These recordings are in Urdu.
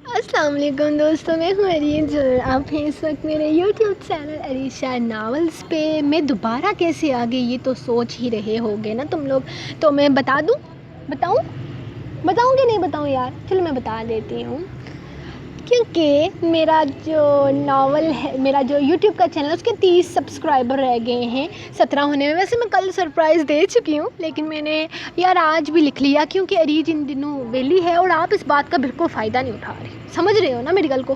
السلام علیکم دوستوں، میں ہوں عریش اور آپ ہیں اس وقت میرے یوٹیوب چینل عریشہ ناولز پہ۔ میں دوبارہ کیسے آ گئی یہ تو سوچ ہی رہے ہوگے نا تم لوگ، تو میں بتاؤں کہ نہیں بتاؤں یار؟ چلو میں بتا دیتی ہوں، کیونکہ میرا جو ناول ہے، میرا جو یوٹیوب کا چینل ہے، اس کے 30 سبسکرائبر رہ گئے ہیں 17 ہونے میں۔ ویسے میں کل سرپرائز دے چکی ہوں، لیکن میں نے یار آج بھی لکھ لیا کیونکہ عریج ان دنوں ویلی ہے اور آپ اس بات کا بالکل فائدہ نہیں اٹھا رہے، سمجھ رہے ہو نا میری گل کو؟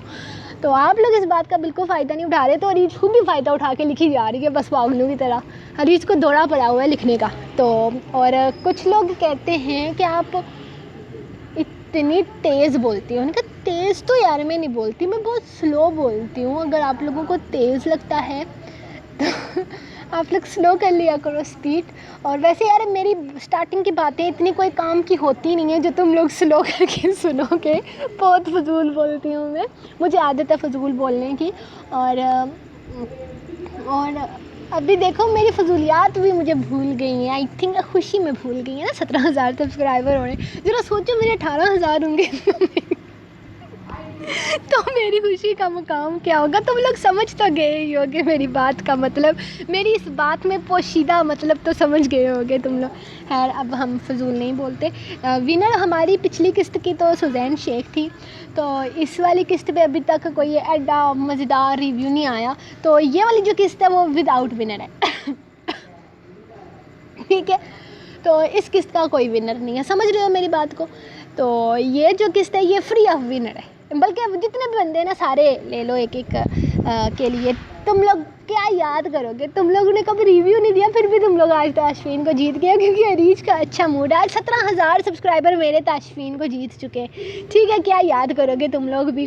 تو آپ لوگ اس بات کا بالکل فائدہ نہیں اٹھا رہے، تو عریج خود بھی فائدہ اٹھا کے لکھی جا رہی ہے بس پاگلوں کی طرح۔ عریج کو دورہ پڑا ہوا ہے لکھنے کا۔ تو اور کچھ لوگ کہتے ہیں کہ آپ اتنی تیز بولتی ہوں۔ ان کا تیز تو یار میں نہیں بولتی، میں بہت سلو بولتی ہوں۔ اگر آپ لوگوں کو تیز لگتا ہے تو آپ لوگ سلو کر لیا کرو سپیڈ۔ اور ویسے یار میری سٹارٹنگ کی باتیں اتنی کوئی کام کی ہوتی نہیں ہے جو تم لوگ سلو کر کے سنو گے۔ بہت فضول بولتی ہوں میں، مجھے عادت ہے فضول بولنے کی۔ اور ابھی دیکھو میری فضولیات بھی مجھے بھول گئی ہیں، آئی تھنک خوشی میں بھول گئی ہیں نا 17,000 سبسکرائبر ہونے۔ ذرا سوچو میرے 18,000 ہوں گے تو میری خوشی کا مقام کیا ہوگا؟ تم لوگ سمجھ تو گئے ہی ہوگے میری بات کا مطلب، میری اس بات میں پوشیدہ مطلب تو سمجھ گئے ہوگے تم لوگ۔ خیر اب ہم فضول نہیں بولتے۔ ونر ہماری پچھلی قسط کی تو سوزین شیخ تھی، تو اس والی قسط پہ ابھی تک کوئی ایڈا مزیدار ریویو نہیں آیا، تو یہ والی جو قسط ہے وہ ود آؤٹ ونر ہے ٹھیک ہے؟ تو اس قسط کا کوئی ونر نہیں ہے، سمجھ رہے ہو میری بات کو؟ تو یہ جو قسط ہے یہ فری آف ونر ہے، بلکہ جتنے بھی بندے نا سارے لے لو ایک ایک کے لیے۔ تم لوگ کیا یاد کرو گے؟ تم لوگوں نے کبھی ریویو نہیں دیا، پھر بھی تم لوگ آج تاشفین کو جیت گیا کیونکہ عریج کا اچھا موڈ ہے۔ آج 17,000 سبسکرائبر میرے تاشفین کو جیت چکے، ٹھیک ہے؟ کیا یاد کرو گے تم لوگ بھی؟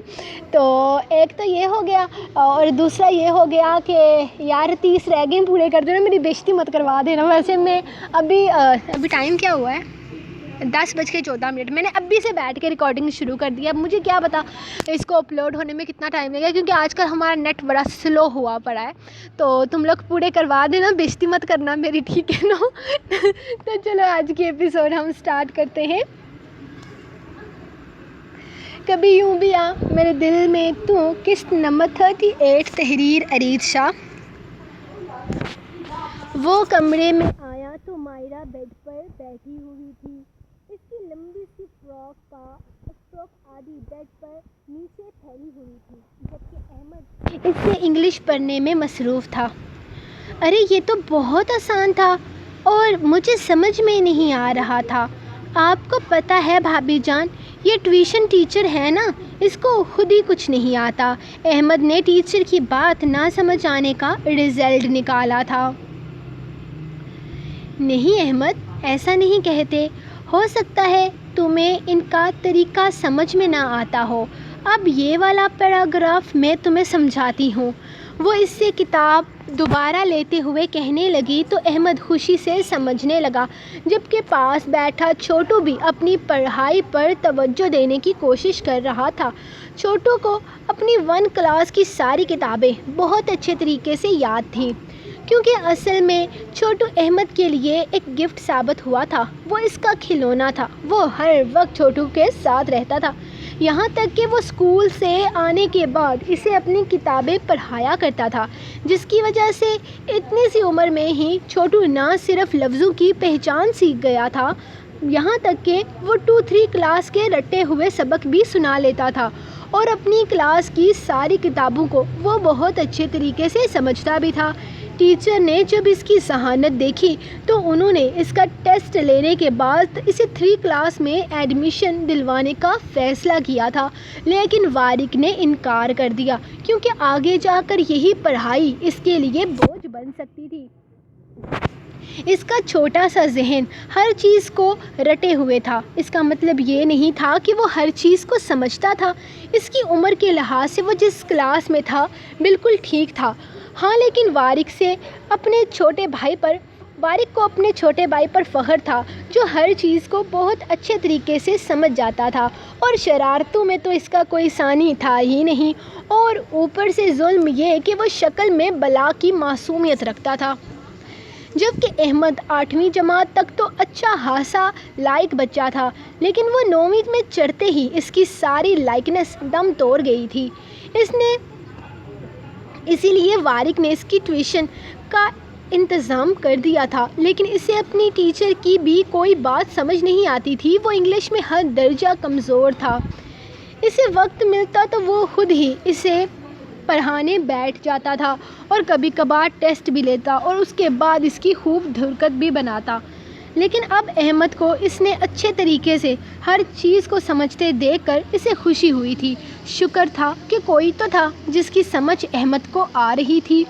تو ایک تو یہ ہو گیا، اور دوسرا یہ ہو گیا کہ یار 30 رہ گئے پورے کر دینا، میری بےزتی مت کروا دینا۔ ویسے میں ابھی ٹائم کیا ہوا ہے؟ 10:14۔ میں نے ابھی سے بیٹھ کے ریکارڈنگ شروع کر دی ہے۔ اب مجھے کیا پتا اس کو اپلوڈ ہونے میں کتنا ٹائم لگے گا، کیونکہ آج کل ہمارا نیٹ بڑا سلو ہوا پڑا ہے، تو تم لوگ پورے کروا دینا، بےزتی مت کرنا میری، ٹھیک ہے نا؟ تو چلو آج کی ایپیسوڈ ہم سٹارٹ کرتے ہیں۔ کبھی یوں بھی آ میرے دل میں تو، قسط نمبر 38، تحریر عریج شاہ۔ وہ کمرے میں آیا تو مائرہ بیڈ پر بیٹھی ہوئی تھی۔ اس کی لمبی سی فراک آدھی بیڈ پر نیچے پھیلی ہوئی تھی، جبکہ احمد اس سے انگلش پڑھنے میں مصروف تھا۔ ارے یہ تو بہت آسان تھا اور مجھے سمجھ میں نہیں آ رہا تھا۔ آپ کو پتہ ہے بھابھی جان، یہ ٹیوشن ٹیچر ہے نا، اس کو خود ہی کچھ نہیں آتا۔ احمد نے ٹیچر کی بات نہ سمجھ آنے کا رزلٹ نکالا تھا۔ نہیں احمد، ایسا نہیں کہتے، ہو سکتا ہے تمہیں ان کا طریقہ سمجھ میں نہ آتا ہو۔ اب یہ والا پیراگراف میں تمہیں سمجھاتی ہوں۔ وہ اس سے کتاب دوبارہ لیتے ہوئے کہنے لگی تو احمد خوشی سے سمجھنے لگا، جبکہ پاس بیٹھا چھوٹو بھی اپنی پڑھائی پر توجہ دینے کی کوشش کر رہا تھا۔ چھوٹو کو اپنی 1 کلاس کی ساری کتابیں بہت اچھے طریقے سے یاد تھیں، کیونکہ اصل میں چھوٹو احمد کے لیے ایک گفٹ ثابت ہوا تھا۔ وہ اس کا کھلونا تھا، وہ ہر وقت چھوٹو کے ساتھ رہتا تھا، یہاں تک کہ وہ اسکول سے آنے کے بعد اسے اپنی کتابیں پڑھایا کرتا تھا، جس کی وجہ سے اتنی سی عمر میں ہی چھوٹو نہ صرف لفظوں کی پہچان سیکھ گیا تھا، یہاں تک کہ وہ 2-3 کلاس کے رٹے ہوئے سبق بھی سنا لیتا تھا، اور اپنی کلاس کی ساری کتابوں کو وہ بہت اچھے طریقے سے سمجھتا بھی تھا۔ ٹیچر نے جب اس کی ذہانت دیکھی تو انہوں نے اس کا ٹیسٹ لینے کے بعد اسے 3 کلاس میں ایڈمیشن دلوانے کا فیصلہ کیا تھا، لیکن وارق نے انکار کر دیا کیونکہ آگے جا کر یہی پڑھائی اس کے لیے بوجھ بن سکتی تھی۔ اس کا چھوٹا سا ذہن ہر چیز کو رٹے ہوئے تھا۔ اس کا مطلب یہ نہیں تھا کہ وہ ہر چیز کو سمجھتا تھا۔ اس کی عمر کے لحاظ سے وہ جس کلاس میں تھا بالکل ٹھیک تھا، ہاں، لیکن وارق کو اپنے چھوٹے بھائی پر فخر تھا، جو ہر چیز کو بہت اچھے طریقے سے سمجھ جاتا تھا، اور شرارتوں میں تو اس کا کوئی ثانی تھا ہی نہیں، اور اوپر سے ظلم یہ کہ وہ شکل میں بلا کی معصومیت رکھتا تھا۔ جبکہ احمد 8ویں جماعت تک تو اچھا خاصا لائق بچہ تھا، لیکن وہ 9ویں میں چڑھتے ہی اس کی ساری لائکنس دم توڑ گئی تھی۔ اسی لیے وارق نے اس کی ٹیوشن کا انتظام کر دیا تھا، لیکن اسے اپنی ٹیچر کی بھی کوئی بات سمجھ نہیں آتی تھی۔ وہ انگلش میں ہر درجہ کمزور تھا۔ اسے وقت ملتا تو وہ خود ہی اسے پڑھانے بیٹھ جاتا تھا اور کبھی کبھار ٹیسٹ بھی لیتا اور اس کے بعد اس کی خوب دھرکت بھی بناتا، لیکن اب احمد کو اس نے اچھے طریقے سے ہر چیز کو سمجھتے دیکھ کر اسے خوشی ہوئی تھی۔ شکر تھا کہ کوئی تو تھا جس کی سمجھ احمد کو آ رہی تھی۔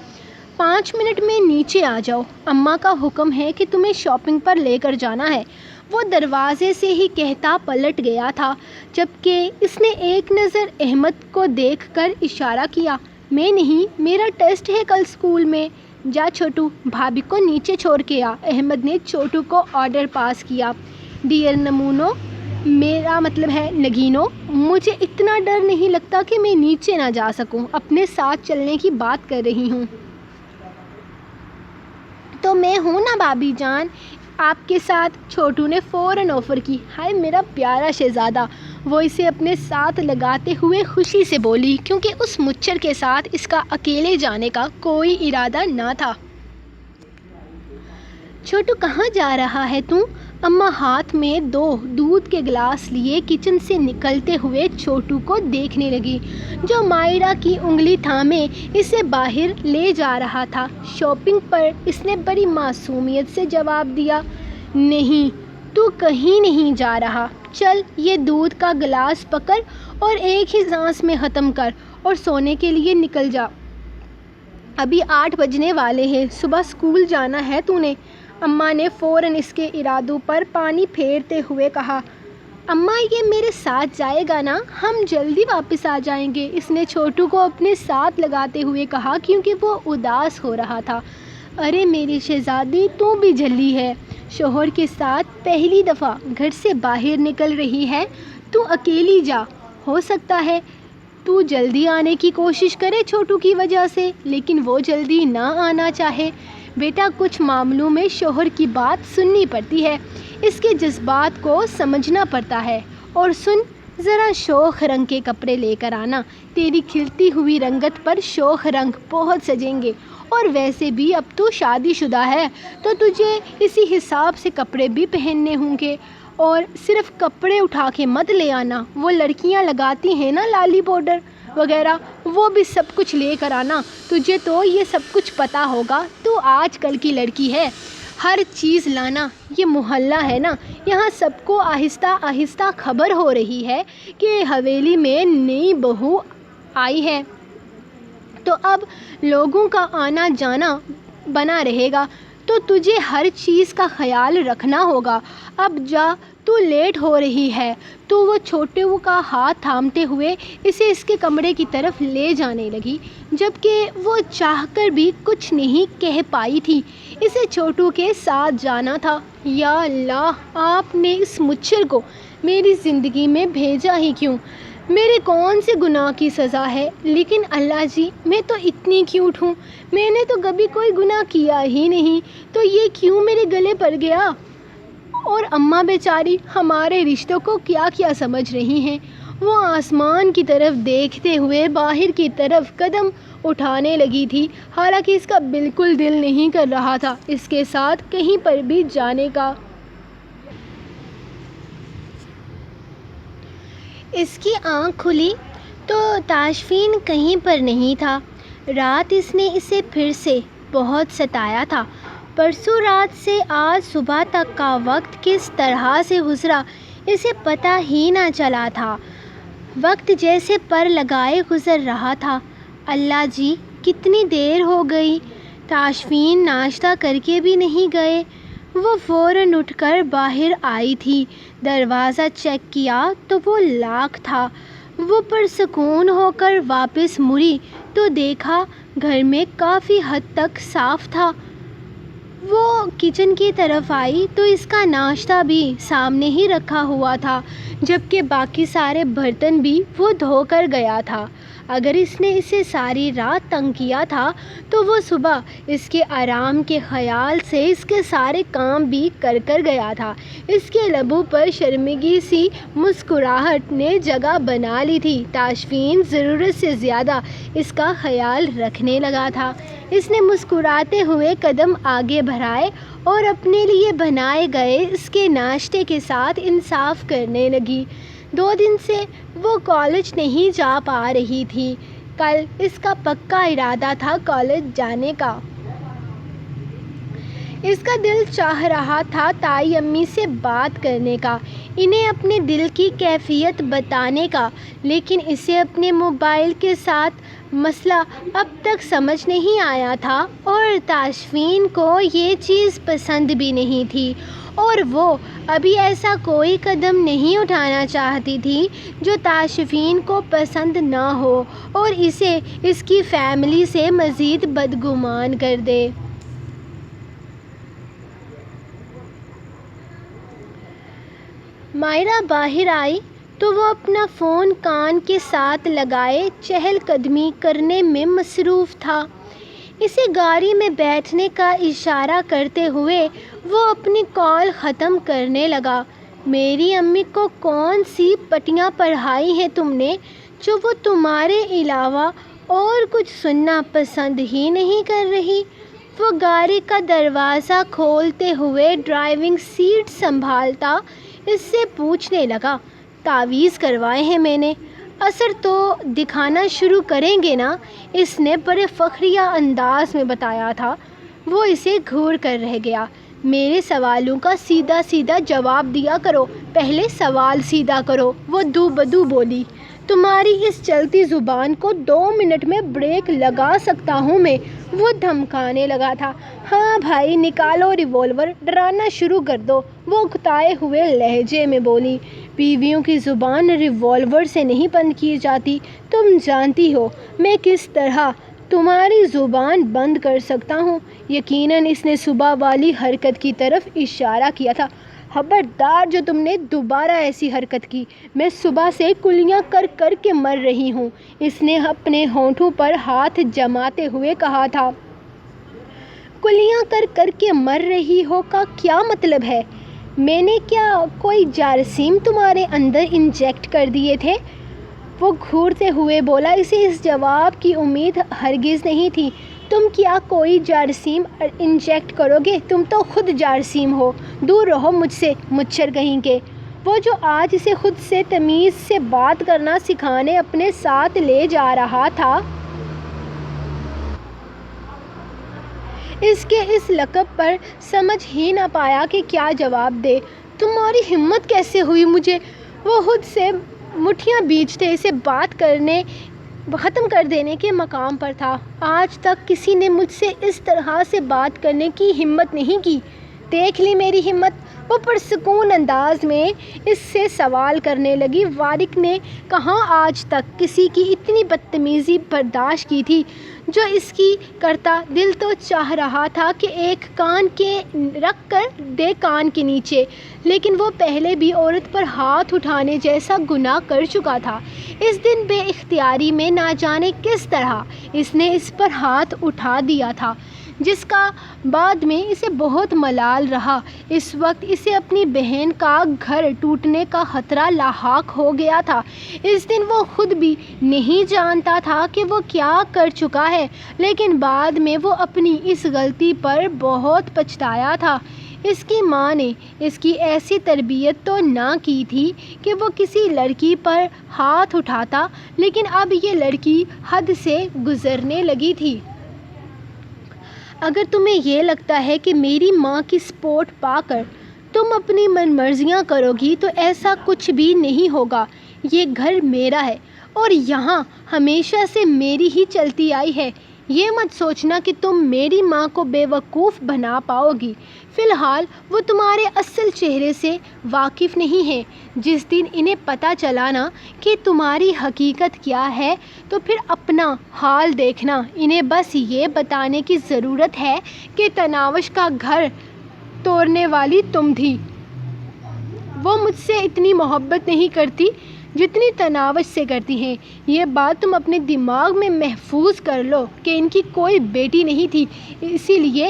5 منٹ میں نیچے آ جاؤ، اماں کا حکم ہے کہ تمہیں شاپنگ پر لے کر جانا ہے، وہ دروازے سے ہی کہتا پلٹ گیا تھا، جبکہ اس نے ایک نظر احمد کو دیکھ کر اشارہ کیا۔ میں نہیں، میرا ٹیسٹ ہے کل اسکول میں، جا چھوٹو بھابھی کو نیچے چھوڑ کے آ۔ احمد نے چھوٹو کو آرڈر پاس کیا۔ ڈیئر نمونو، میرا مطلب ہے نگینو، مجھے اتنا ڈر نہیں لگتا کہ میں نیچے نہ جا سکوں، اپنے ساتھ چلنے کی بات کر رہی ہوں تو میں ہوں نا بھابھی جان آپ کے ساتھ۔ چھوٹو نے فوراً آفر کی۔ ہائے میرا پیارا شہزادہ، وہ اسے اپنے ساتھ لگاتے ہوئے خوشی سے بولی، کیونکہ اس مچھر کے ساتھ اس کا اکیلے جانے کا کوئی ارادہ نہ تھا۔ چھوٹو کہاں جا رہا ہے تو؟ اماں ہاتھ میں 2 دودھ کے گلاس لیے کچن سے نکلتے ہوئے چھوٹو کو دیکھنے لگی، جو مائرہ کی انگلی تھامے اسے باہر لے جا رہا تھا۔ شاپنگ پر؟ اس نے بڑی معصومیت سے جواب دیا۔ نہیں، تو کہیں نہیں جا رہا، چل یہ دودھ کا گلاس پکڑ اور ایک ہی سانس میں ختم کر اور سونے کے لیے نکل جا، ابھی 8 بجنے والے ہیں، صبح اسکول جانا ہے تو نے۔ اماں نے فوراً اس کے ارادوں پر پانی پھیرتے ہوئے کہا۔ اماں یہ میرے ساتھ جائے گا نا، ہم جلدی واپس آ جائیں گے، اس نے چھوٹو کو اپنے ساتھ لگاتے ہوئے کہا، کیونکہ وہ اداس ہو رہا تھا۔ ارے میری شہزادی، تو بھی جھلی ہے، شوہر کے ساتھ پہلی دفعہ گھر سے باہر نکل رہی ہے، تو اکیلی جا، ہو سکتا ہے تو جلدی آنے کی کوشش کرے چھوٹو کی وجہ سے، لیکن وہ جلدی نہ آنا چاہے۔ بیٹا کچھ معاملوں میں شوہر کی بات سننی پڑتی ہے، اس کے جذبات کو سمجھنا پڑتا ہے۔ اور سن، ذرا شوخ رنگ کے کپڑے لے کر آنا، تیری کھلتی ہوئی رنگت پر شوخ رنگ بہت سجیں گے، اور ویسے بھی اب تو شادی شدہ ہے تو تجھے اسی حساب سے کپڑے بھی پہننے ہوں گے۔ اور صرف کپڑے اٹھا کے مت لے آنا، وہ لڑکیاں لگاتی ہیں نا لالی پاؤڈر وغیرہ، وہ بھی سب کچھ لے کر آنا، تجھے تو یہ سب کچھ پتہ ہوگا، تو آج کل کی لڑکی ہے، ہر چیز لانا۔ یہ محلہ ہے نا، یہاں سب کو آہستہ آہستہ خبر ہو رہی ہے کہ حویلی میں نئی بہو آئی ہے، تو اب لوگوں کا آنا جانا بنا رہے گا، تو تجھے ہر چیز کا خیال رکھنا ہوگا۔ اب جا، تو لیٹ ہو رہی ہے۔ تو وہ چھوٹو کا ہاتھ تھامتے ہوئے اسے اس کے کمرے کی طرف لے جانے لگی، جبکہ وہ چاہ کر بھی کچھ نہیں کہہ پائی تھی، اسے چھوٹو کے ساتھ جانا تھا۔ یا اللہ، آپ نے اس مچھر کو میری زندگی میں بھیجا ہی کیوں؟ میرے کون سے گناہ کی سزا ہے؟ لیکن اللہ جی، میں تو اتنی کیوٹ ہوں، میں نے تو کبھی کوئی گناہ کیا ہی نہیں، تو یہ کیوں میرے گلے پڑ گیا؟ اور اماں بیچاری ہمارے رشتوں کو کیا کیا سمجھ رہی ہیں؟ وہ آسمان کی طرف دیکھتے ہوئے باہر کی طرف قدم اٹھانے لگی تھی، حالانکہ اس کا بالکل دل نہیں کر رہا تھا اس کے ساتھ کہیں پر بھی جانے کا۔ اس کی آنکھ کھلی تو تاشفین کہیں پر نہیں تھا۔ رات اس نے اسے پھر سے بہت ستایا تھا۔ پرسوں رات سے آج صبح تک کا وقت کس طرح سے گزرا اسے پتہ ہی نہ چلا تھا، وقت جیسے پر لگائے گزر رہا تھا۔ اللہ جی، کتنی دیر ہو گئی، تاشفین ناشتہ کر کے بھی نہیں گئے۔ وہ فوراً اٹھ کر باہر آئی تھی، دروازہ چیک کیا تو وہ لاک تھا۔ وہ پرسکون ہو کر واپس مڑی تو دیکھا گھر میں کافی حد تک صاف تھا۔ وہ کچن کی طرف آئی تو اس کا ناشتہ بھی سامنے ہی رکھا ہوا تھا، جبکہ باقی سارے برتن بھی وہ دھو کر گیا تھا۔ اگر اس نے اسے ساری رات تنگ کیا تھا تو وہ صبح اس کے آرام کے خیال سے اس کے سارے کام بھی کر گیا تھا۔ اس کے لبوں پر شرمندگی سی مسکراہٹ نے جگہ بنا لی تھی۔ تاشفین ضرورت سے زیادہ اس کا خیال رکھنے لگا تھا۔ اس نے مسکراتے ہوئے قدم آگے بڑھائے اور اپنے لیے بنائے گئے اس کے ناشتے کے ساتھ انصاف کرنے لگی۔ 2 دن سے وہ کالج نہیں جا پا رہی تھی۔ کل اس کا پکا ارادہ تھا کالج جانے کا۔ اس کا دل چاہ رہا تھا تائی امی سے بات کرنے کا، انہیں اپنے دل کی کیفیت بتانے کا، لیکن اسے اپنے موبائل کے ساتھ مسئلہ اب تک سمجھ نہیں آیا تھا، اور تاشفین کو یہ چیز پسند بھی نہیں تھی، اور وہ ابھی ایسا کوئی قدم نہیں اٹھانا چاہتی تھی جو تاشفین کو پسند نہ ہو اور اسے اس کی فیملی سے مزید بدگمان کر دے۔ مائرہ باہر آئی تو وہ اپنا فون کان کے ساتھ لگائے چہل قدمی کرنے میں مصروف تھا۔ اسے گاڑی میں بیٹھنے کا اشارہ کرتے ہوئے وہ اپنی کال ختم کرنے لگا۔ میری امی کو کون سی پٹیاں پڑھائی ہیں تم نے جو وہ تمہارے علاوہ اور کچھ سننا پسند ہی نہیں کر رہی؟ وہ گاڑی کا دروازہ کھولتے ہوئے ڈرائیونگ سیٹ سنبھالتا اس سے پوچھنے لگا۔ تعویذ کروائے ہیں میں نے، اثر تو دکھانا شروع کریں گے نا؟ اس نے بڑے فخریہ انداز میں بتایا تھا۔ وہ اسے گھور کر رہ گیا۔ میرے سوالوں کا سیدھا سیدھا جواب دیا کرو، پہلے سوال سیدھا کرو، وہ دو بدو بولی۔ تمہاری اس چلتی زبان کو 2 منٹ میں بریک لگا سکتا ہوں میں، وہ دھمکانے لگا تھا۔ ہاں بھائی نکالو ریوالور، ڈرانا شروع کر دو، وہ اکتائے ہوئے لہجے میں بولی۔ بیویوں کی زبان ریوالور سے نہیں بند کی جاتی، تم جانتی ہو میں کس طرح تمہاری زبان بند کر سکتا ہوں۔ یقیناً اس نے صبح والی حرکت کی طرف اشارہ کیا تھا۔ خبردار جو تم نے دوبارہ ایسی حرکت کی، میں صبح سے کلیاں کر کے مر رہی ہوں، اس نے اپنے ہونٹوں پر ہاتھ جماتے ہوئے کہا تھا۔ کلیاں کر کے مر رہی ہو کا کیا مطلب ہے؟ میں نے کیا کوئی جراثیم تمہارے اندر انجیکٹ کر دیے تھے؟ وہ گھورتے ہوئے بولا۔ اسے اس جواب کی امید ہرگز نہیں تھی۔ تم کیا کوئی جراثیم انجیکٹ کرو گے؟ تم تو خود جراثیم ہو، دور رہو مجھ سے، مچھر کہیں کے۔ وہ جو آج اسے خود سے تمیز سے بات کرنا سکھانے اپنے ساتھ لے جا رہا تھا، اس کے اس لقب پر سمجھ ہی نہ پایا کہ کیا جواب دے۔ تمہاری ہمت کیسے ہوئی مجھے؟ وہ خود سے مٹھیاں بیچتے اسے بات کرنے ختم کر دینے کے مقام پر تھا۔ آج تک کسی نے مجھ سے اس طرح سے بات کرنے کی ہمت نہیں کی، دیکھ لی میری ہمت؟ وہ پرسکون انداز میں اس سے سوال کرنے لگی۔ وارق نے کہاں آج تک کسی کی اتنی بدتمیزی برداشت کی تھی جو اس کی کرتا؟ دل تو چاہ رہا تھا کہ ایک کان کے رکھ کر دے کان کے نیچے، لیکن وہ پہلے بھی عورت پر ہاتھ اٹھانے جیسا گناہ کر چکا تھا۔ اس دن بے اختیاری میں نہ جانے کس طرح اس نے اس پر ہاتھ اٹھا دیا تھا، جس کا بعد میں اسے بہت ملال رہا۔ اس وقت اسے اپنی بہن کا گھر ٹوٹنے کا خطرہ لاحق ہو گیا تھا۔ اس دن وہ خود بھی نہیں جانتا تھا کہ وہ کیا کر چکا ہے، لیکن بعد میں وہ اپنی اس غلطی پر بہت پچھتایا تھا۔ اس کی ماں نے اس کی ایسی تربیت تو نہ کی تھی کہ وہ کسی لڑکی پر ہاتھ اٹھاتا، لیکن اب یہ لڑکی حد سے گزرنے لگی تھی۔ اگر تمہیں یہ لگتا ہے کہ میری ماں کی سپورٹ پا کر تم اپنی من مرضیاں کرو گی تو ایسا کچھ بھی نہیں ہوگا۔ یہ گھر میرا ہے اور یہاں ہمیشہ سے میری ہی چلتی آئی ہے۔ یہ مت سوچنا کہ تم میری ماں کو بے وقوف بنا پاؤ گی۔ فی الحال وہ تمہارے اصل چہرے سے واقف نہیں ہیں۔ جس دن انہیں پتہ چلا نا کہ تمہاری حقیقت کیا ہے تو پھر اپنا حال دیکھنا۔ انہیں بس یہ بتانے کی ضرورت ہے کہ تناوش کا گھر توڑنے والی تم تھی۔ وہ مجھ سے اتنی محبت نہیں کرتی جتنی تناوش سے کرتی ہیں۔ یہ بات تم اپنے دماغ میں محفوظ کر لو کہ ان کی کوئی بیٹی نہیں تھی، اسی لیے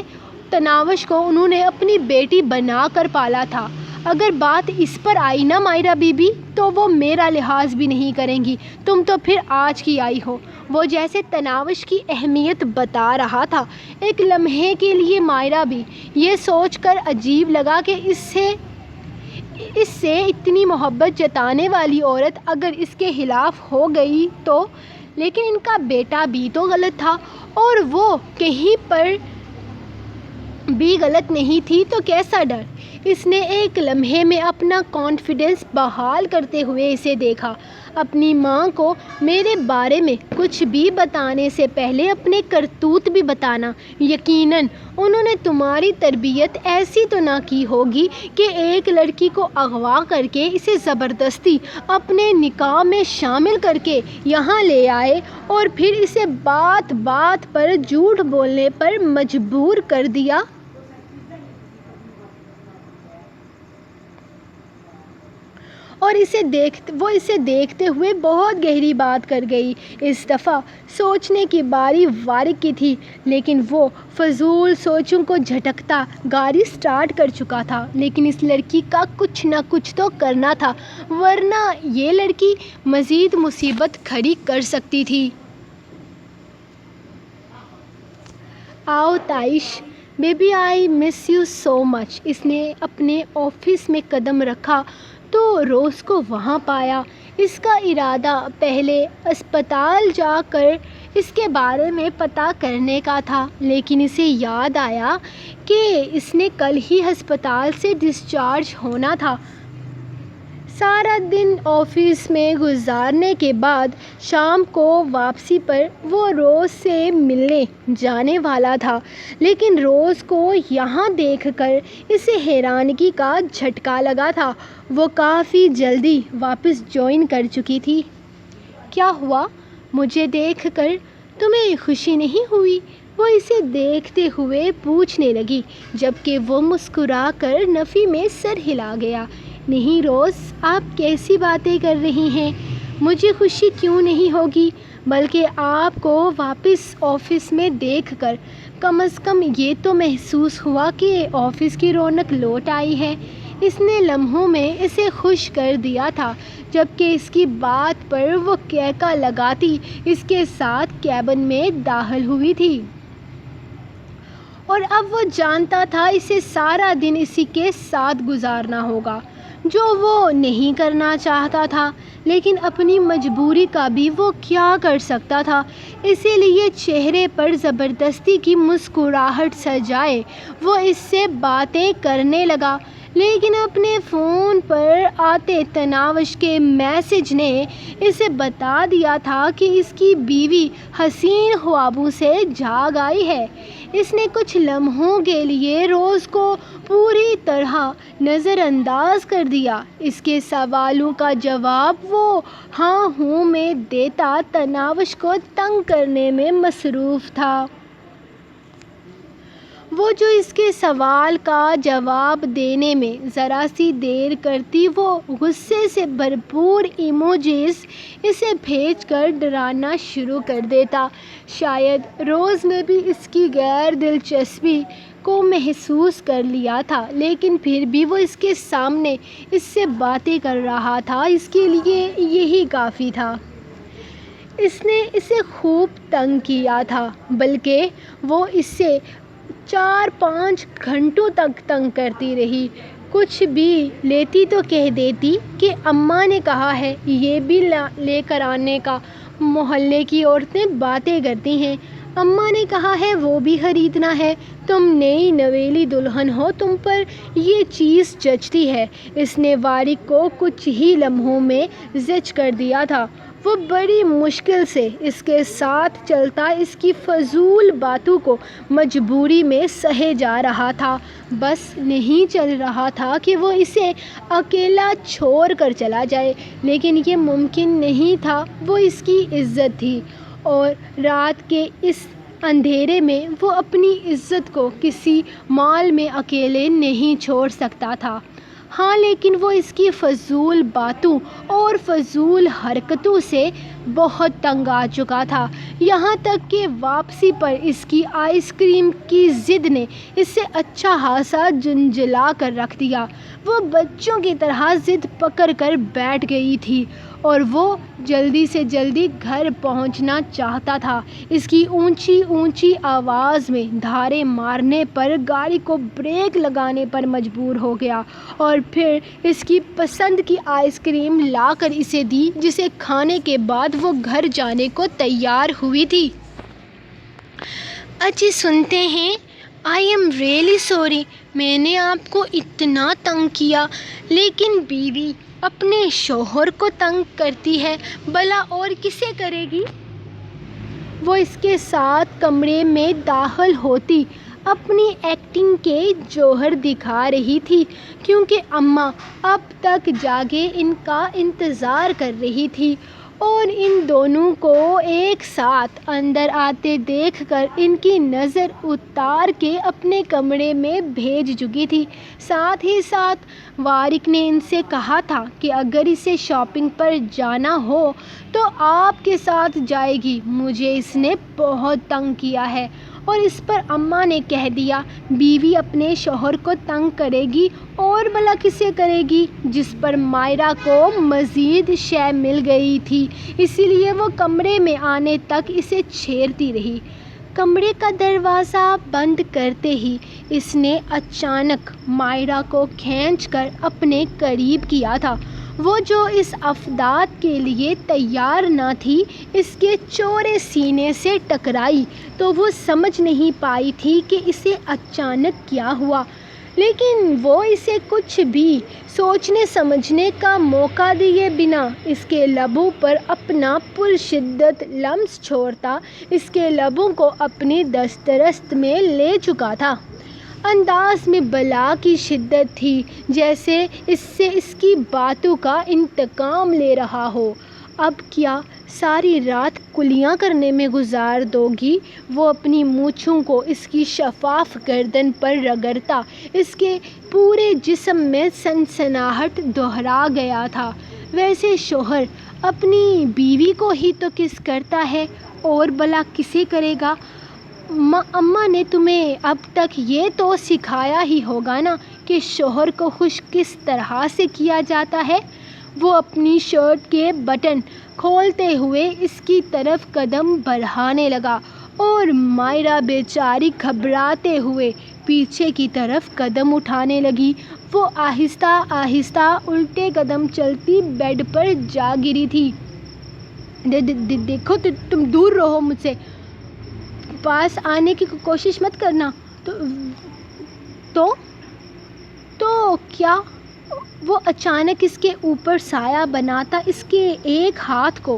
تناوش کو انہوں نے اپنی بیٹی بنا کر پالا تھا۔ اگر بات اس پر آئی نا مائرہ بی بی تو وہ میرا لحاظ بھی نہیں کریں گی۔ تم تو پھر آج کی آئی ہو۔ وہ جیسے تناوش کی اہمیت بتا رہا تھا۔ ایک لمحے کے لیے مائرہ بھی یہ سوچ کر عجیب لگا کہ اس سے اتنی محبت جتانے والی عورت اگر اس کے خلاف ہو گئی تو، لیکن ان کا بیٹا بھی تو غلط تھا اور وہ کہیں پر بھی غلط نہیں تھی تو کیسا ڈر؟ اس نے ایک لمحے میں اپنا کانفیڈنس بحال کرتے ہوئے اسے دیکھا۔ اپنی ماں کو میرے بارے میں کچھ بھی بتانے سے پہلے اپنے کرتوت بھی بتانا۔ یقیناً انہوں نے تمہاری تربیت ایسی تو نہ کی ہوگی کہ ایک لڑکی کو اغوا کر کے اسے زبردستی اپنے نکاح میں شامل کر کے یہاں لے آئے اور پھر اسے بات بات پر جھوٹ بولنے پر مجبور کر دیا۔ اور وہ اسے دیکھتے ہوئے بہت گہری بات کر گئی۔ اس دفعہ سوچنے کی باری وارث کی تھی، لیکن وہ فضول سوچوں کو جھٹکتا گاڑی سٹارٹ کر چکا تھا۔ لیکن اس لڑکی کا کچھ نہ کچھ تو کرنا تھا، ورنہ یہ لڑکی مزید مصیبت کھڑی کر سکتی تھی۔ آؤ تائش baby, I miss you so مچ۔ اس نے اپنے آفس میں قدم رکھا تو روز کو وہاں پایا۔ اس کا ارادہ پہلے اسپتال جا کر اس کے بارے میں پتہ کرنے کا تھا، لیکن اسے یاد آیا کہ اس نے کل ہی ہسپتال سے ڈسچارج ہونا تھا۔ سارا دن آفس میں گزارنے کے بعد شام کو واپسی پر وہ روز سے ملنے جانے والا تھا، لیکن روز کو یہاں دیکھ کر اسے حیرانگی کا جھٹکا لگا تھا۔ وہ کافی جلدی واپس جوائن کر چکی تھی۔ کیا ہوا؟ مجھے دیکھ کر تمہیں خوشی نہیں ہوئی؟ وہ اسے دیکھتے ہوئے پوچھنے لگی، جبکہ وہ مسکرا کر نفی میں سر ہلا گیا۔ نہیں روز، آپ کیسی باتیں کر رہی ہیں؟ مجھے خوشی کیوں نہیں ہوگی، بلکہ آپ کو واپس آفس میں دیکھ کر کم از کم یہ تو محسوس ہوا کہ آفس کی رونق لوٹ آئی ہے۔ اس نے لمحوں میں اسے خوش کر دیا تھا، جبکہ اس کی بات پر وہ کہکا لگاتی اس کے ساتھ کیبن میں داخل ہوئی تھی۔ اور اب وہ جانتا تھا اسے سارا دن اسی کے ساتھ گزارنا ہوگا، جو وہ نہیں کرنا چاہتا تھا، لیکن اپنی مجبوری کا بھی وہ کیا کر سکتا تھا۔ اسی لیے چہرے پر زبردستی کی مسکراہٹ سجائے وہ اس سے باتیں کرنے لگا، لیکن اپنے فون پر آتے تناوش کے میسج نے اسے بتا دیا تھا کہ اس کی بیوی حسین خوابوں سے جاگ آئی ہے۔ اس نے کچھ لمحوں کے لیے روز کو پوری طرح نظر انداز کر دیا۔ اس کے سوالوں کا جواب وہ ہاں ہوں میں دیتا تناوش کو تنگ کرنے میں مصروف تھا۔ وہ جو اس کے سوال کا جواب دینے میں ذرا سی دیر کرتی، وہ غصے سے بھرپور ایموجیز اسے بھیج کر ڈرانا شروع کر دیتا۔ شاید روز نے بھی اس کی غیر دلچسپی کو محسوس کر لیا تھا، لیکن پھر بھی وہ اس کے سامنے اس سے باتیں کر رہا تھا، اس کے لیے یہی کافی تھا۔ اس نے اسے خوب تنگ کیا تھا، بلکہ وہ اسے 4-5 گھنٹوں تک تنگ کرتی رہی۔ کچھ بھی لیتی تو کہہ دیتی کہ اماں نے کہا ہے یہ بھی لے کر آنے کا، محلے کی عورتیں باتیں کرتی ہیں، اماں نے کہا ہے وہ بھی خریدنا ہے، تم نئی نویلی دلہن ہو، تم پر یہ چیز جچتی ہے۔ اس نے وارث کو کچھ ہی لمحوں میں زج کر دیا تھا۔ وہ بڑی مشکل سے اس کے ساتھ چلتا اس کی فضول باتوں کو مجبوری میں سہے جا رہا تھا۔ بس نہیں چل رہا تھا کہ وہ اسے اکیلا چھوڑ کر چلا جائے، لیکن یہ ممکن نہیں تھا۔ وہ اس کی عزت تھی اور رات کے اس اندھیرے میں وہ اپنی عزت کو کسی مال میں اکیلے نہیں چھوڑ سکتا تھا۔ ہاں، لیکن وہ اس کی فضول باتوں اور فضول حرکتوں سے بہت تنگ آ چکا تھا، یہاں تک کہ واپسی پر اس کی آئس کریم کی ضد نے اسے اچھا خاصا جھنجھلا کر رکھ دیا۔ وہ بچوں کی طرح ضد پکڑ کر بیٹھ گئی تھی اور وہ جلدی سے جلدی گھر پہنچنا چاہتا تھا۔ اس کی اونچی اونچی آواز میں دھارے مارنے پر گاڑی کو بریک لگانے پر مجبور ہو گیا اور پھر اس کی پسند کی آئس کریم لا کر اسے دی، جسے کھانے کے بعد وہ گھر جانے کو تیار ہوئی تھی۔ اجی سنتے ہیں، آئی ایم ریئلی سوری، میں نے آپ کو اتنا تنگ کیا، لیکن بیوی اپنے شوہر کو تنگ کرتی ہے، بھلا اور کسے کرے گی؟ وہ اس کے ساتھ کمرے میں داخل ہوتی اپنی ایکٹنگ کے جوہر دکھا رہی تھی، کیونکہ اماں اب تک جاگے ان کا انتظار کر رہی تھی اور ان دونوں کو ایک ساتھ اندر آتے دیکھ کر ان کی نظر اتار کے اپنے کمرے میں بھیج چکی تھی۔ ساتھ ہی ساتھ وارق نے ان سے کہا تھا کہ اگر اسے شاپنگ پر جانا ہو تو آپ کے ساتھ جائے گی، مجھے اس نے بہت تنگ کیا ہے۔ اور اس پر اماں نے کہہ دیا، بیوی اپنے شوہر کو تنگ کرے گی اور بھلا کسے کرے گی؟ جس پر مائرہ کو مزید شے مل گئی تھی، اسی لیے وہ کمرے میں آنے تک اسے چھیڑتی رہی۔ کمرے کا دروازہ بند کرتے ہی اس نے اچانک مائرہ کو کھینچ کر اپنے قریب کیا تھا۔ وہ جو اس افدات کے لیے تیار نہ تھی، اس کے چوڑے سینے سے ٹکرائی تو وہ سمجھ نہیں پائی تھی کہ اسے اچانک کیا ہوا، لیکن وہ اسے کچھ بھی سوچنے سمجھنے کا موقع دیے بنا اس کے لبوں پر اپنا پرشدت لمس چھوڑتا اس کے لبوں کو اپنی دسترس میں لے چکا تھا۔ انداز میں بلا کی شدت تھی، جیسے اس سے اس کی باتوں کا انتقام لے رہا ہو۔ اب کیا ساری رات کلیاں کرنے میں گزار دو گی؟ وہ اپنی مونچھوں کو اس کی شفاف گردن پر رگڑتا اس کے پورے جسم میں سنسناہٹ دہرا گیا تھا۔ ویسے شوہر اپنی بیوی کو ہی تو کس کرتا ہے، اور بھلا کسے کرے گا؟ اماں نے تمہیں اب تک یہ تو سکھایا ہی ہوگا نا کہ شوہر کو خوش کس طرح سے کیا جاتا ہے۔ وہ اپنی شرٹ کے بٹن کھولتے ہوئے اس کی طرف قدم بڑھانے لگا اور مائرہ بیچاری گھبراتے ہوئے پیچھے کی طرف قدم اٹھانے لگی۔ وہ آہستہ آہستہ الٹے قدم چلتی بیڈ پر جا گری تھی۔ دیکھو، تم دور رہو، مجھ سے پاس آنے کی کوشش مت کرنا۔ تو کیا؟ وہ اچانک اس کے اوپر سایہ بناتا اس کے ایک ہاتھ کو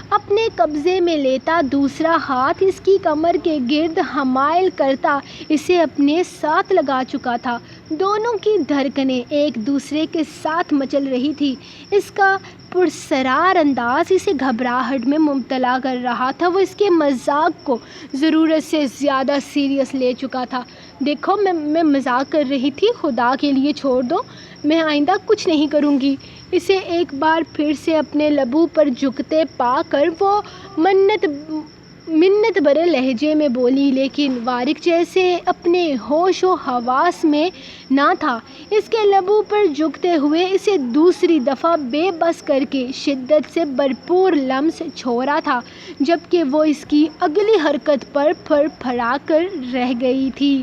اپنے قبضے میں لیتا، دوسرا ہاتھ اس کی کمر کے گرد حمائل کرتا اسے اپنے ساتھ لگا چکا تھا۔ دونوں کی دھڑکنیں ایک دوسرے کے ساتھ مچل رہی تھی۔ اس کا پراسرار انداز اسے گھبراہٹ میں مبتلا کر رہا تھا۔ وہ اس کے مذاق کو ضرورت سے زیادہ سیریس لے چکا تھا۔ دیکھو، میں مذاق کر رہی تھی، خدا کے لیے چھوڑ دو، میں آئندہ کچھ نہیں کروں گی۔ اسے ایک بار پھر سے اپنے لبوں پر جھکتے پا کر وہ منت بھرے لہجے میں بولی، لیکن وارق جیسے اپنے ہوش و حواس میں نہ تھا۔ اس کے لبوں پر جھکتے ہوئے اسے دوسری دفعہ بے بس کر کے شدت سے بھرپور لمس چھوڑا تھا، جبکہ وہ اس کی اگلی حرکت پر پھر پھرا کر رہ گئی تھی۔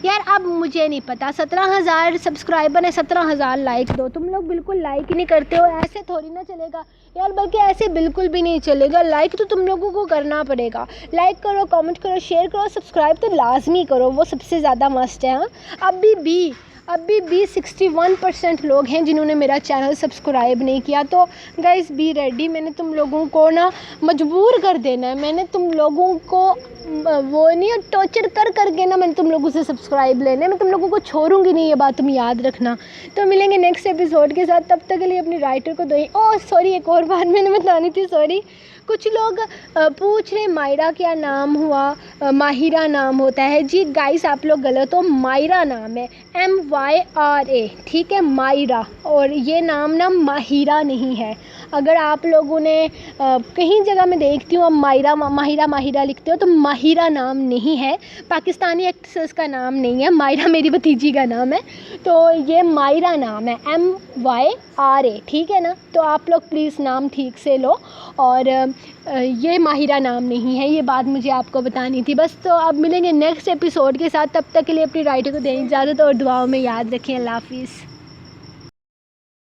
یار، اب مجھے نہیں پتا، 17,000 سبسکرائبر ہیں، 17,000 لائک دو۔ تم لوگ بالکل لائک ہی نہیں کرتے ہو، ایسے تھوڑی نہ چلے گا یار، بلکہ ایسے بالکل بھی نہیں چلے گا۔ لائک تو تم لوگوں کو کرنا پڑے گا، لائک کرو، کامنٹ کرو، شیئر کرو، سبسکرائب تو لازمی کرو، وہ سب سے زیادہ مسٹ ہے۔ ہاں، ابھی بھی ابھی بھی 61% لوگ ہیں جنہوں نے میرا چینل سبسکرائب نہیں کیا. تو گائز بی ریڈی, میں نے تم لوگوں کو نا مجبور کر دینا ہے. میں نے تم لوگوں کو وہ نہیں ٹارچر کر کے نا میں نے تم لوگوں سے سبسکرائب لینے. میں تم لوگوں کو چھوڑوں گی نہیں, یہ بات تم یاد رکھنا. تو ملیں گے نیکسٹ ایپیسوڈ کے ساتھ. تب تک کے لیے اپنی رائٹر کو سوری, ایک اور بات میں نے بتانی تھی, سوری. کچھ لوگ پوچھ رہے مائرہ کیا نام ہوا, ماہرہ نام ہوتا ہے. جی گائس آپ لوگ غلط ہو, مائرہ نام ہے, MYRA, ٹھیک ہے, مائرہ. اور یہ نام نا ماہرہ نہیں ہے. اگر آپ لوگوں نے کہیں جگہ میں دیکھتی ہوں آپ ماہرہ لکھتے ہو, تو ماہرہ نام نہیں ہے. پاکستانی ایکٹریس کا نام نہیں ہے. مائرہ میری بھتیجی کا نام ہے. تو یہ مائرہ نام ہے, MYRA, ٹھیک ہے نا. تو آپ لوگ پلیز نام ٹھیک سے لو, اور یہ ماہرہ نام نہیں ہے. یہ بات مجھے آپ کو بتانی تھی بس. تو اب ملیں گے نیکسٹ ایپیسوڈ کے ساتھ. تب تک کے لیے اپنی رائٹر کو دیں اجازت, اور دعاؤں میں یاد رکھیں. اللہ حافظ.